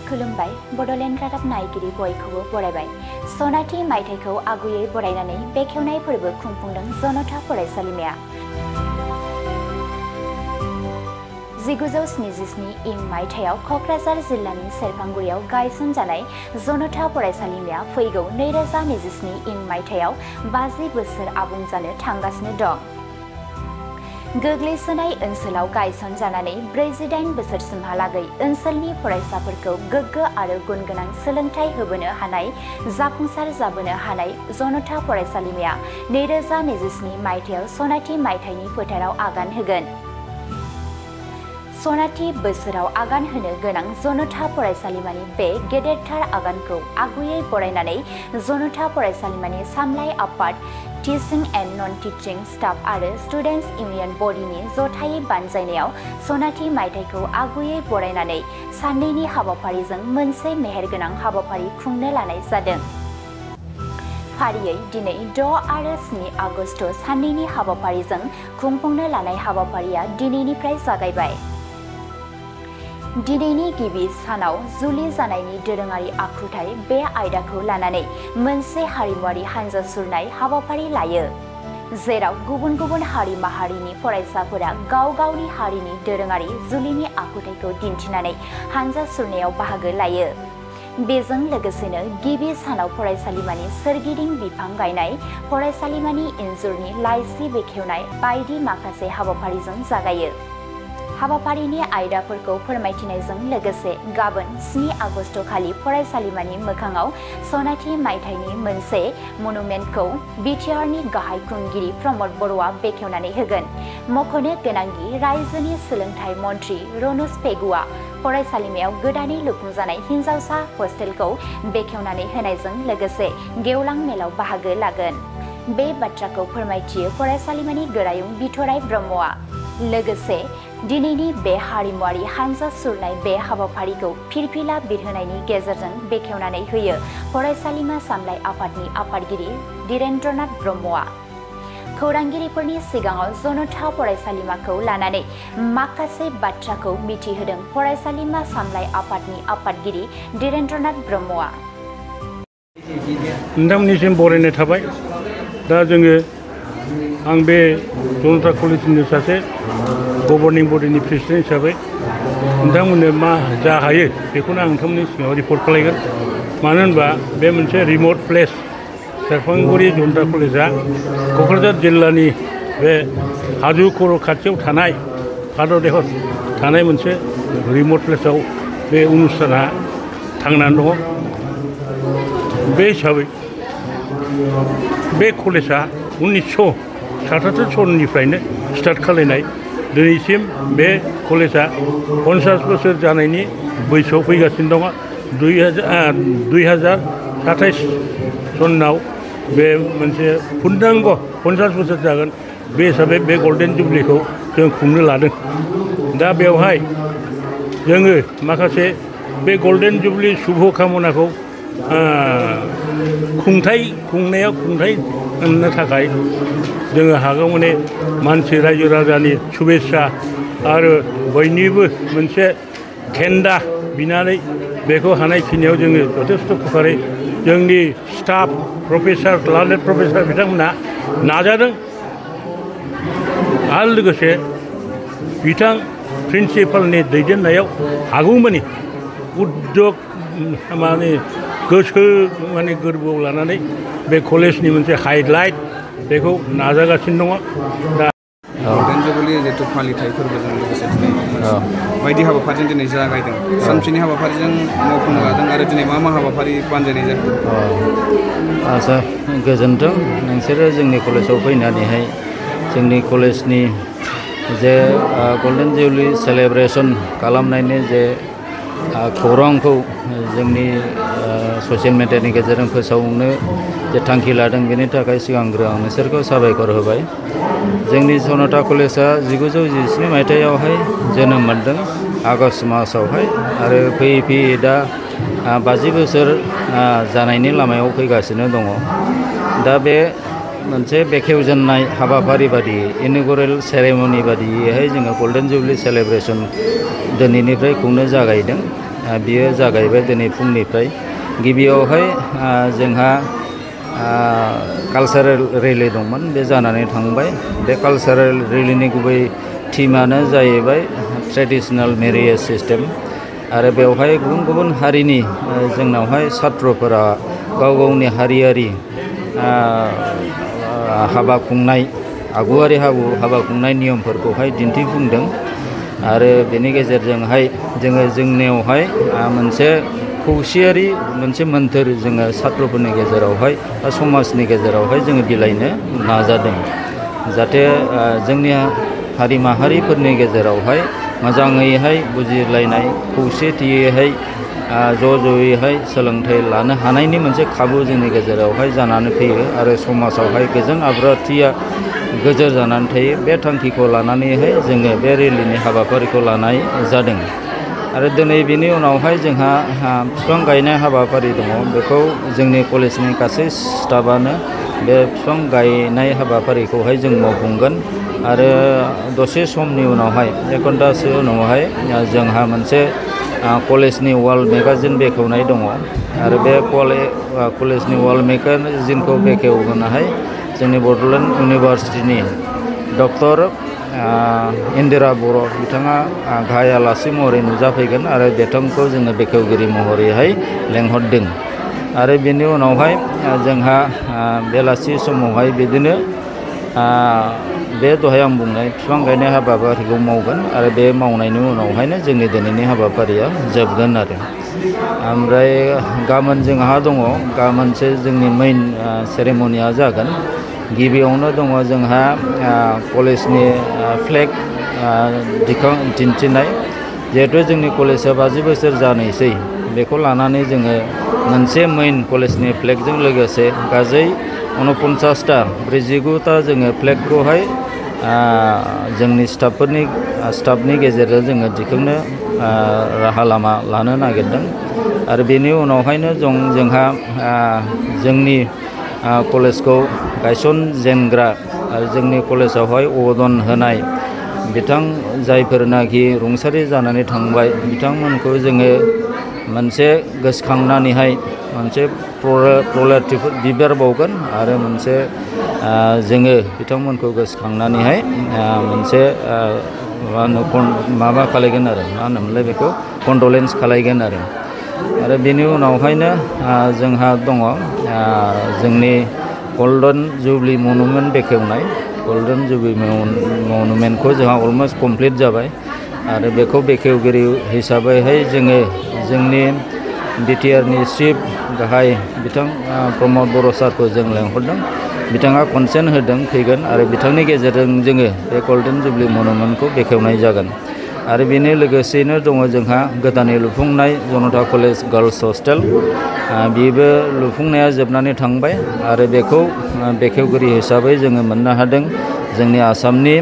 खुलुमबाय बड'लेण्ड रादाब नायगिरि बयखौबो बरायबाय। सनाथि मायथाइखौ आगुयै बरायनानै बेखेवनाय फोरबो खुंफुंदों जनता फरायसालिमाया। 1977 इं मायथाइयाव क'क्राझार जिल्लानि सेरफांगुरियाव गायसनजानाय जनता फरायसालिमाया फैगौ 2027 इं मायथाइयाव 50 बोसोर आबुं जानो थांगासिनो दं। गोग्लैसोनाय ओनसोलाव गायसनजानानै 48 बोसोरसिमहालागै ओनसोलनि फरायसाफोरखौ गोग्गो आरो गुनगोनां सोलोंथाइ होबोनो हानाय जाफुंसार जाबोनो हानाय जनता फरायसालिमाया 2027 मायथाइयाव सनाथि मायथाइनि फोथाराव आगान होगोन। सनाथि बोसोराव आगान होनो गोनां जनता फरायसालिमानि बे गेदेरथार आगानखौ आगुयै बरायनानै जनता फरायसालिमानि सामलाय आफाद, teaching and non teaching staff आरो स्टुडेन्टस इउनियन बडिनि जथायै बानजायनायाव सनाथि मायथाइखौ आगुयै बरायनानै साननैनि हाबाफारिजों मोनसे मेहेरगोनां हाबाफारि खुंनो लानाय जादों। फारियै दिनै 6 आरो 7 आगस्ट साननैनि हाबाफारिजों खुंफुंनो लानाय हाबाफारिया दिनैनिफ्राय जागायबाय। दिनैनि गिबि सानाव जुलि जानायनि दोरोङारि आखुथाय बे आयदाखौ लानानै मोनसे हारिमुआरि हानजा सुरनाय हाबाफारि लायो, जेराव गुबुन गुबुन हारि माहारिनि फरायसाफोरा गाव गावनि हारिनि दोरोङारि जुलिनि आखुथायखौ दिन्थिनानै हानजा सुरनायाव बाहागो लायो। बेजों लोगोसेनो गिबि सानाव फरायसालिमानि सोरगिदिं बिफां गायनाय, फरायसालिमानि इन्जुरनि लाइसि बेखेवनाय बायदि माखासे हाबाफारिजों जागायो। हाबाफारिनि आयदाफोरखौ फोरमायथिनायजों लोगोसे गाबोन 7 आगस्ट खालि फरायसालिमानि मोखाङाव सनाथि मायथाइनि मोनसे मनुमेन्टखौ बिटिआरनि गाहाय खुंगिरि प्रमद बर'आ बेखेवनानै होगोन। मख'नो गोनांदि रायजोनि सोलोंथाइ मन्थ्रि रनज पेगुआ फरायसालिमायाव गोदानै लुफुंजानाय हिन्जावसा हस्टेलखौ बेखेवनानै होनायजों लोगोसे गेवलां मेलाव बाहागो लागोन। बे बाथ्राखौ फोरमायथियो फरायसालिमानि गोरायुं बिथराय ब्रह्मआ। लोगोसे दिनैनि बे हारिमुआरि हानजा सुरनाय बे हाबाफारिखौ फिरफिला बिरहोनायनि गेजेरजों बेखेवनानै होयो फरायसालिमा सामलाय आफादनि आफादगिरि धीरेन्द्रनाथ ब्रह्मआ। खौरांगिरिफोरनि सिगाङाव जनता फरायसालिमाखौ लानानै माखासे बाथ्राखौ मिथिहोदों फरायसालिमा सामलाय आफादनि आफादगिरि धीरेन्द्रनाथ ब्रह्मआ। नोंथांमोननिसिम बरायनाय थाबाय। दा जोङो आं बे जनता कलेजनि सासे गभर्निं बडिनि प्रेसिडेन्ट हिसाबै नोंथांमोननो मा जा हायो बेखौनो आं नोंथांमोननि सिगाङाव रिपर्ट खालायगोन। मानो होनबा बे मोनसे रिमट प्लेस, सेरफांगुरि जनता कलेजआ क'क्राझार जिल्लानि बे हाजो खर' खाथियाव थानाय भादरदेहाव थानाय मोनसे रिमट प्लेसआव बे अनुष्ठाना थांनानै दङ। बे हिसाबै बे कलेजआ 1977 सननिफ्रायनो स्टार्ट खालायनाय। दिनैसिम बे कलेजआ 50 बोसोर जानायनि बैसोआव फैगासिनो दङ। 2027 सनाव बे मोनसे पुर्नांग 50 बोसोर जागोन। बे हिसाबै बे गल्डेन जुबलिखौ जों खुंनो लादों। दा बेवहाय जोङो माखासे बे गल्डेन जुबलि शुभ कामनाखौ खुंथाय होनो थाखाय जोङो हागौमानि मानसि रायजो राजानि शुभेच्छा आरो बयनिबो मोनसे खेन्दा बिनानै बेखौ हानायखिनियाव जोङो जथेस्थ' प्रकारै जोंनि स्टाफ प्रफेसार लार्नेड प्रफेसार बिथांमोनहा नाजादों। आरो लोगोसे बिथां प्रिन्सिपालनि दैदेननायाव हागौमानि उद्योग गोसो गोरबोआव लानानै बे कलेजनि मोनसे हाइलाइट बेखौ नाजागासिनो दङ। दा गल्डेन जुबलि जितु फालिथाय फोरबोजों लोगोसे दिनै बायदि हाबाफारिजों दिनै जागायदों। सानसेनि हाबाफारिजों मावफुंनो लादों आरो दिनै मा मा हाबाफारि बानजायनाय जादों? आच्चा, गोजोन्थों। नोंसोरो जोंनि कलेजाव फैनानैहाय जोंनि कलेजनि जे गल्डेन जुबलि सेलेब्रेसन खालामनायनि जे खौरांखौ जोंनि ससियेल मिडियानि गेजेरजों फोसावनो जे थांखि लादों, बेनि थाखाय सिगांग्रो आं नोंसोरखौ साबायखर होबाय। जोंनि जनता कलेजआ 1927 मायथाइयावहाय जोनोम मोन्दों आगष्ट मासावहाय आरो फैयै फैयै दा 50 बोसोर जानायनि लामायाव फैगासिनो दङ। दा बे मोनसे बेखेवजेननाय हाबाफारि बादि इनगुरेल सेरेमनि बादियैहाय जोङो गल्डेन जुबलि सेलेब्रेसन दिनैनिफ्राय खुंनो जागायदों। बियो जागायबाय दिनै फुंनिफ्राय गिबियावहाय जोंहा कालचारेल रेलि दंमोन बे जानानै थांबाय बे कालचारेल रेलिनि गुबै थीमानो जाहैबाय ट्रेडिशनेल मेरिएज सिस्टेम आरो बेवहाय गुबुन गुबुन हारिनि जोंनावहाय छात्रफोरा गाव गावनि हारियारि हाबा खुंनाय आगुआरि हाबा खुंनाय नियमफोरखौहाय दिन्थिफुंदों आरो बेनि गेजेरजोंहाय जोंनियावहाय मोनसे खौसेयारि मोनसे मोन्थोर जोङो छात्रफोरनि गेजेरावहाय बा समाजनि गेजेरावहाय जोङो बिलाइनो नाजादों जाहाथे जोंनि हारि माहारिफोरनि गेजेरावहाय मोजाङैहाय बुजिलायनाय खौसेथियैहाय ज'यैहाय सोलोंथाइ लानो हानायनि मोनसे खाबु जोंनि गेजेरावहाय जानानै फैयो आरो समाजावहाय गोजोन आब्रुथिया गोजोर जानानै थायो बे थांखिखौ लानानैहाय जोङो बे रेलिनि हाबाफारिखौ लानाय जादों आरो दिनै बेनि उनावहाय जोंहा बिफां गायनाय हाबाफारि दङ बेखौ जोंनि कलेजनि गासै स्टाफानो बे बिफां गायनाय हाबाफारिखौहाय जों मावफुंगोन आरो दसे समनि उनावहाय 1 घन्टासो उनावहाय जोंहा मोनसे कलेजनि वाल मेगाजिन बेखेवनाय दङ आरो बे कलेजनि वाल मेगाजिनखौ बेखेवगोनहाय जोंनि बड'लेण्ड इउनिभार्सिटिनि डक्टर इन्दिरा बर' बिथाङा गाहाय आलासि महरै नुजाफैगोन आरो बिथांखौ जोङो बेखेवगिरि महरैहाय लेंहरदों आरो बेनि उनावहाय जोंहा बेलासि समावहाय बिदिनो बे दहाय आं बुंनाय बिफां गायनाय हाबाफारिखौ मावगोन आरो बे मावनायनि उनावहायनो जोंनि दिनैनि हाबाफारिया जोबगोन आरो ओमफ्राय गाबोन जोंहा दङ गाबोनसो जोंनि मेइन सेरेमनिया जागोन गिबियावनो दङ जोंहा कलेजनि फ्लेग दिन्थिनाय जिहेथु जोंनि कलेजआ 50 बोसोर जानोसै बेखौ लानानै जोङो मोनसे मेइन कलेजनि फ्लेगजों लोगोसे गासै 49टा 49टा जोङो फ्लेगखौहाय जोंनि स्टाफनि गेजेरजों जोङो दिखांनो राहा लामा लानो नागिरदों आरो बेनि उनावहायनो जोंहा जोंनि कलेजखौ गायसनजेनग्रा आरो जोंनि कलेजावहाय अबदान होनाय जायफोरनाखि रुंसारि जानानै थांबाय बिथांमोनखौ जोङो मोनसे गोसोखांनानैहाय मोनसे प्रलेटिभ बिबार बावगोन आरो मोनसे जोङो बिथांमोनखौ गोसोखांनानैहाय मोनसे माबा खालायगोन आरो मा होनोमोनलाय बेखौ कन्डलेन्स खालायगोन आरो बेनि उनावहायनो जोंहा दङ जोंनि गल्डेन जुबलि मनुमेन्ट बेखेवनाय गल्डेन जुबलि मनुमेन्टखौ जोंहा अलमस्ट कमप्लिट जाबाय आरो बेखौ बेखेवगिरि हिसाबैहाय जोङो जोंनि बिटिआरनि चिफ गाहाय बिथां प्रमद बर' सारखौ जों लेंहरदों बिथाङा कनसेन्ट होदों फैगोन आरो बिथांनि गेजेरजों जोङो बे गल्डेन जुबलि मनुमेन्टखौ बेखेवनाय जागोन आरो बेनि लोगोसेयैनो दङ जोंहा गोदानै लुफुंनाय जनता कलेज गार्लस हस्टेल बेबो लुफुंनाया जोबनानै थांबाय आरो बेखौ बेखेवगिरि हिसाबै जोङो मोननो हादों जोंनि आसामनि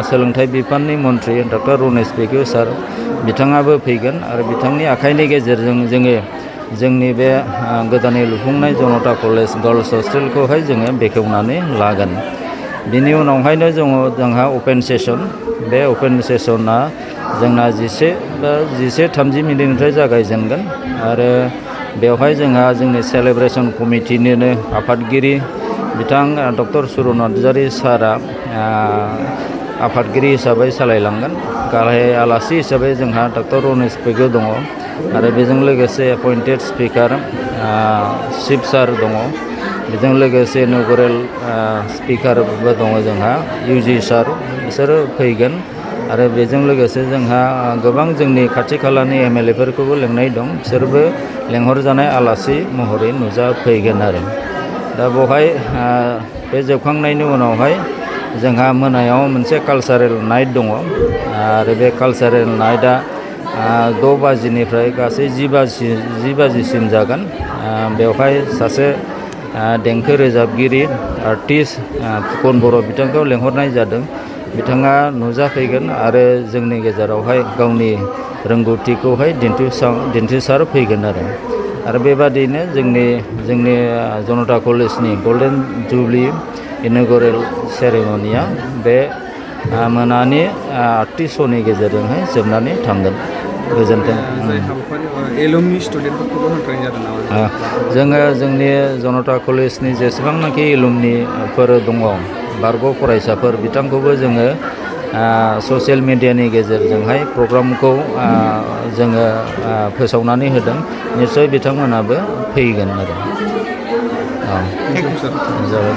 सोलोंथाइ बिफाननि मन्थ्रि डक्टर रनेश पेगु सार बिथाङाबो फैगोन आरो बिथांनि आखाइनि गेजेरजों जोङो जोंनि बे गोदानै लुफुंनाय जनता कलेज गार्लस हस्टेलखौहाय जोङो बेखेवनानै लागोन बिनि उनावहायनो जोंहा अपेन सेसन बे अपेन सेसना जोंना 11:30 मिनिटनिफ्राय जागायजेनगोन आरो बेवहाय जोंहा जोंनि सेलेब्रेसन कमिटिनिनो आफादगिरि बिथां डक्टर सुर नार्जारि सारा आफादगिरि हिसाबै सालायलांगोन गाहाय आलासि हिसाबै जोंहा डक्टर रनेश पेगु दङ आरो बेजों लोगोसे एपइन्टेड स्पिकार चिफ सार दङ बेजों लोगोसे इनगुरेल स्पिकारबो दङ जोंहा इउजि सार बिसोरो फैगोन आरो बेजों लोगोसे जोंहा गोबां जोंनि खाथि खालानि एमएलएफोरखौबो लेंनाय दं बिसोरबो लेंहरजानाय आलासि महरै नुजाफैगोन आरो दा बेवहाय बे जोबखांनायनि उनावहाय जोंहा मोनायाव मोनसे कालचारेल नाइट दङ आरो बे कालचारेल नाइटआ 6 बाजिनिफ्राय गासै 10 बाजिसिम जागोन बेवहाय सासे देंखो रोजाबगिरि आर्टिस्ट फुकन बर' बिथांखौ लेंहरनाय जादों बिथाङा नुजाफैगोन आरो जोंनि गेजेरावहाय गावनि रोंगौथिखौहाय दिन्थिसार फैगोन आरो बेबादिनो जोंनि जनता कलेजनि गल्डेन जुबलि इनगुरेल सेरेमनिया बे मोनानि 8:30 गेजेरजोंहाय जोबनानै थांगोन गोजोन्थों। जाय हाबाफारि एलुमनि स्टुडेन्टफोरखौबो हांख्रायनाय जादों नामा? जोङो जोंनि जनता कलेजनि जेसेबांनाखि एलुमनिफोर दङ बारग' फरायसाफोर बिथांखौबो जोङो ससियेल मिडियानि गेजेरजोंहाय प्रग्रामखौ जोङो फोसावनानै होदों निस्सय बिथांमोनाबो फैगोन आरो। Thank you sir.